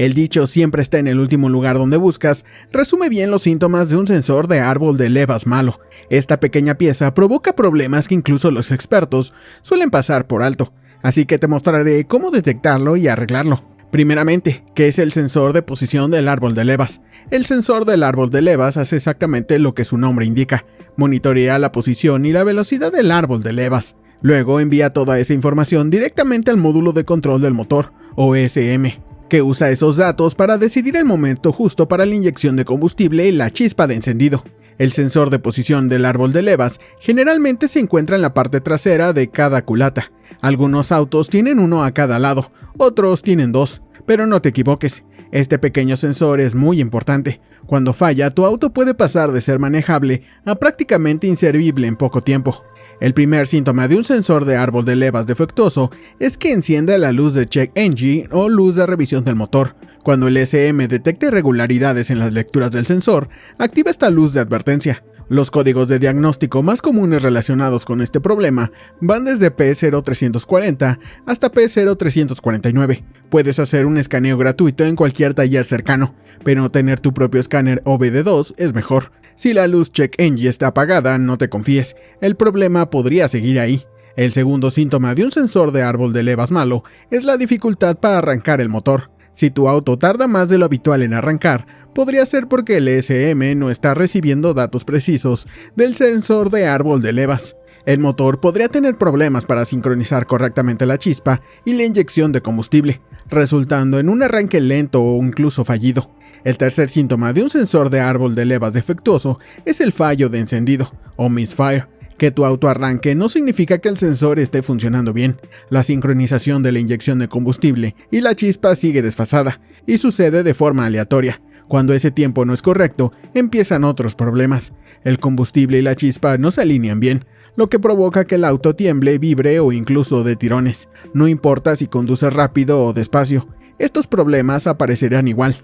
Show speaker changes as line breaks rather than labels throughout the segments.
El dicho siempre está en el último lugar donde buscas resume bien los síntomas de un sensor de árbol de levas malo. Esta pequeña pieza provoca problemas que incluso los expertos suelen pasar por alto, así que te mostraré cómo detectarlo y arreglarlo. Primeramente, ¿qué es el sensor de posición del árbol de levas? El sensor del árbol de levas hace exactamente lo que su nombre indica: monitorea la posición y la velocidad del árbol de levas. Luego envía toda esa información directamente al módulo de control del motor, o ECM, que usa esos datos para decidir el momento justo para la inyección de combustible y la chispa de encendido. El sensor de posición del árbol de levas generalmente se encuentra en la parte trasera de cada culata. Algunos autos tienen uno a cada lado, otros tienen dos, pero no te equivoques, este pequeño sensor es muy importante. Cuando falla, tu auto puede pasar de ser manejable a prácticamente inservible en poco tiempo. El primer síntoma de un sensor de árbol de levas defectuoso es que encienda la luz de check engine o luz de revisión del motor. Cuando el ECM detecte irregularidades en las lecturas del sensor, activa esta luz de advertencia. Los códigos de diagnóstico más comunes relacionados con este problema van desde P0340 hasta P0349. Puedes hacer un escaneo gratuito en cualquier taller cercano, pero tener tu propio escáner OBD2 es mejor. Si la luz check engine está apagada, no te confíes, el problema podría seguir ahí. El segundo síntoma de un sensor de árbol de levas malo es la dificultad para arrancar el motor. Si tu auto tarda más de lo habitual en arrancar, podría ser porque el ECM no está recibiendo datos precisos del sensor de árbol de levas. El motor podría tener problemas para sincronizar correctamente la chispa y la inyección de combustible, resultando en un arranque lento o incluso fallido. El tercer síntoma de un sensor de árbol de levas defectuoso es el fallo de encendido, o misfire. Que tu auto arranque no significa que el sensor esté funcionando bien. La sincronización de la inyección de combustible y la chispa sigue desfasada, y sucede de forma aleatoria. Cuando ese tiempo no es correcto, empiezan otros problemas. El combustible y la chispa no se alinean bien, lo que provoca que el auto tiemble, vibre o incluso dé tirones. No importa si conduces rápido o despacio, estos problemas aparecerán igual.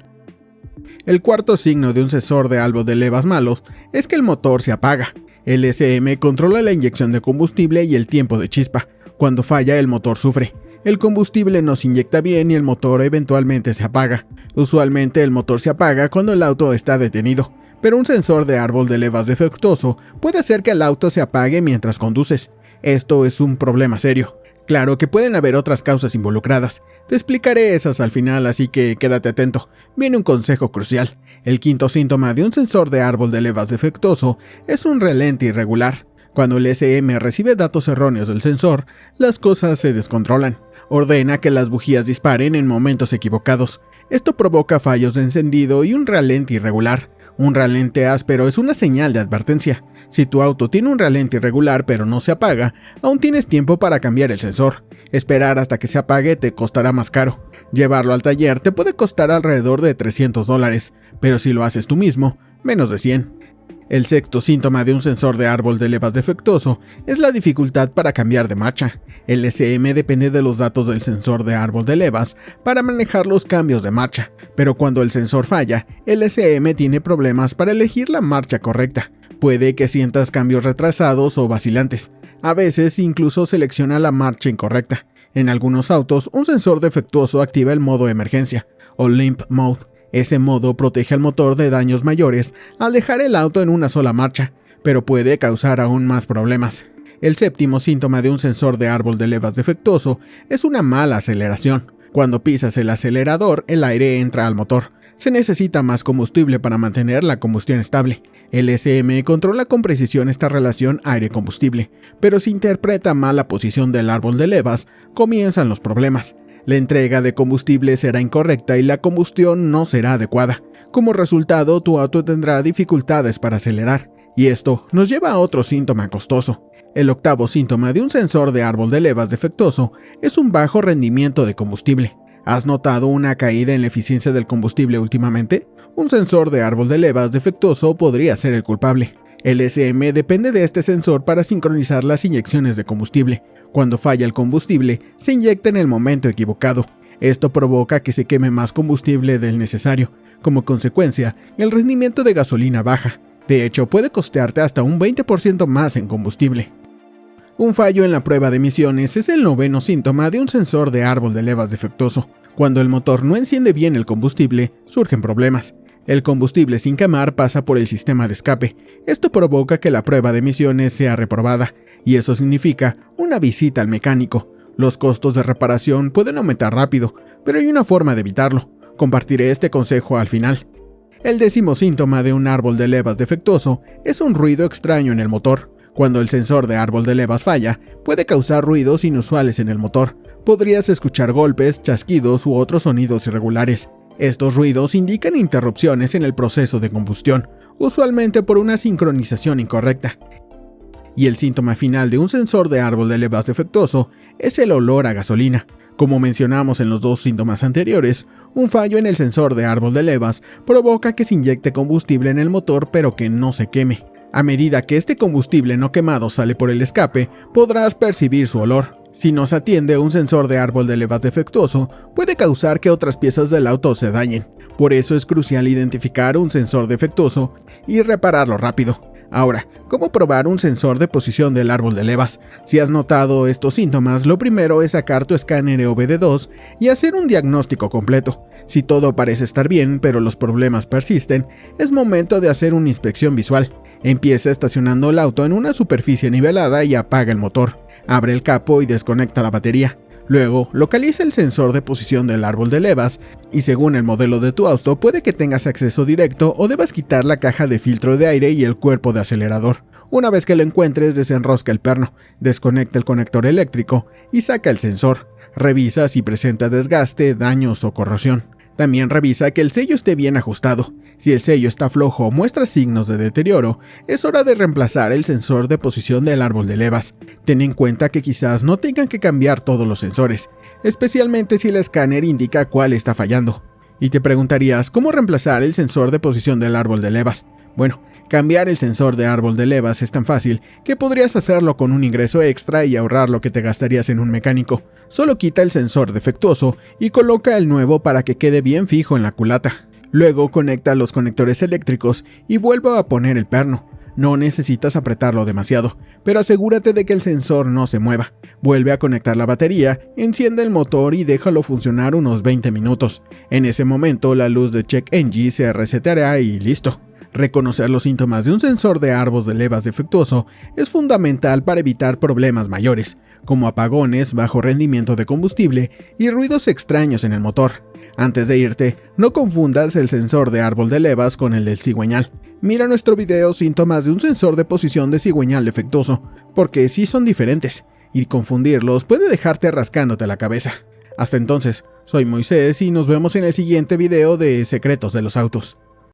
El cuarto signo de un sensor de árbol de levas malos es que el motor se apaga. El ECM controla la inyección de combustible y el tiempo de chispa. Cuando falla, el motor sufre. El combustible no se inyecta bien y el motor eventualmente se apaga. Usualmente el motor se apaga cuando el auto está detenido, pero un sensor de árbol de levas defectuoso puede hacer que el auto se apague mientras conduces. Esto es un problema serio. Claro que pueden haber otras causas involucradas. Te explicaré esas al final, así que quédate atento. Viene un consejo crucial. El quinto síntoma de un sensor de árbol de levas defectuoso es un relente irregular. Cuando el ECM recibe datos erróneos del sensor, las cosas se descontrolan. Ordena que las bujías disparen en momentos equivocados. Esto provoca fallos de encendido y un relente irregular. Un relente áspero es una señal de advertencia. Si tu auto tiene un relente irregular pero no se apaga, aún tienes tiempo para cambiar el sensor. Esperar hasta que se apague te costará más caro. Llevarlo al taller te puede costar alrededor de $300, pero si lo haces tú mismo, menos de 100. El sexto síntoma de un sensor de árbol de levas defectuoso es la dificultad para cambiar de marcha. El ECM depende de los datos del sensor de árbol de levas para manejar los cambios de marcha, pero cuando el sensor falla, el ECM tiene problemas para elegir la marcha correcta. Puede que sientas cambios retrasados o vacilantes. A veces incluso selecciona la marcha incorrecta. En algunos autos, un sensor defectuoso activa el modo emergencia, o limp mode. Ese modo protege al motor de daños mayores al dejar el auto en una sola marcha, pero puede causar aún más problemas. El séptimo síntoma de un sensor de árbol de levas defectuoso es una mala aceleración. Cuando pisas el acelerador, el aire entra al motor. Se necesita más combustible para mantener la combustión estable. El ECM controla con precisión esta relación aire-combustible, pero si interpreta mal la posición del árbol de levas, comienzan los problemas. La entrega de combustible será incorrecta y la combustión no será adecuada. Como resultado, tu auto tendrá dificultades para acelerar. Y esto nos lleva a otro síntoma costoso. El octavo síntoma de un sensor de árbol de levas defectuoso es un bajo rendimiento de combustible. ¿Has notado una caída en la eficiencia del combustible últimamente? Un sensor de árbol de levas defectuoso podría ser el culpable. El ECM depende de este sensor para sincronizar las inyecciones de combustible. Cuando falla el combustible, se inyecta en el momento equivocado. Esto provoca que se queme más combustible del necesario. Como consecuencia, el rendimiento de gasolina baja. De hecho, puede costearte hasta un 20% más en combustible. Un fallo en la prueba de emisiones es el noveno síntoma de un sensor de árbol de levas defectuoso. Cuando el motor no enciende bien el combustible, surgen problemas. El combustible sin quemar pasa por el sistema de escape. Esto provoca que la prueba de emisiones sea reprobada, y eso significa una visita al mecánico. Los costos de reparación pueden aumentar rápido, pero hay una forma de evitarlo. Compartiré este consejo al final. El 10º síntoma de un árbol de levas defectuoso es un ruido extraño en el motor. Cuando el sensor de árbol de levas falla, puede causar ruidos inusuales en el motor. Podrías escuchar golpes, chasquidos u otros sonidos irregulares. Estos ruidos indican interrupciones en el proceso de combustión, usualmente por una sincronización incorrecta. Y el síntoma final de un sensor de árbol de levas defectuoso es el olor a gasolina. Como mencionamos en los 2 síntomas anteriores, un fallo en el sensor de árbol de levas provoca que se inyecte combustible en el motor pero que no se queme. A medida que este combustible no quemado sale por el escape, podrás percibir su olor. Si no se atiende, un sensor de árbol de levas defectuoso puede causar que otras piezas del auto se dañen. Por eso es crucial identificar un sensor defectuoso y repararlo rápido. Ahora, ¿cómo probar un sensor de posición del árbol de levas? Si has notado estos síntomas, lo primero es sacar tu escáner EOBD2 y hacer un diagnóstico completo. Si todo parece estar bien, pero los problemas persisten, es momento de hacer una inspección visual. Empieza estacionando el auto en una superficie nivelada y apaga el motor. Abre el capo y desconecta la batería. Luego, localiza el sensor de posición del árbol de levas y según el modelo de tu auto puede que tengas acceso directo o debas quitar la caja de filtro de aire y el cuerpo de acelerador. Una vez que lo encuentres, desenrosca el perno, desconecta el conector eléctrico y saca el sensor. Revisa si presenta desgaste, daños o corrosión. También revisa que el sello esté bien ajustado. Si el sello está flojo o muestra signos de deterioro, es hora de reemplazar el sensor de posición del árbol de levas. Ten en cuenta que quizás no tengan que cambiar todos los sensores, especialmente si el escáner indica cuál está fallando. Y te preguntarías, ¿cómo reemplazar el sensor de posición del árbol de levas? Bueno, cambiar el sensor de árbol de levas es tan fácil que podrías hacerlo con un ingreso extra y ahorrar lo que te gastarías en un mecánico. Solo quita el sensor defectuoso y coloca el nuevo para que quede bien fijo en la culata. Luego conecta los conectores eléctricos y vuelve a poner el perno. No necesitas apretarlo demasiado, pero asegúrate de que el sensor no se mueva. Vuelve a conectar la batería, enciende el motor y déjalo funcionar unos 20 minutos. En ese momento la luz de Check Engine se reseteará y listo. Reconocer los síntomas de un sensor de árbol de levas defectuoso es fundamental para evitar problemas mayores, como apagones, bajo rendimiento de combustible y ruidos extraños en el motor. Antes de irte, no confundas el sensor de árbol de levas con el del cigüeñal. Mira nuestro video Síntomas de un sensor de posición de cigüeñal defectuoso, porque sí son diferentes, y confundirlos puede dejarte rascándote la cabeza. Hasta entonces, soy Moisés y nos vemos en el siguiente video de Secretos de los Autos.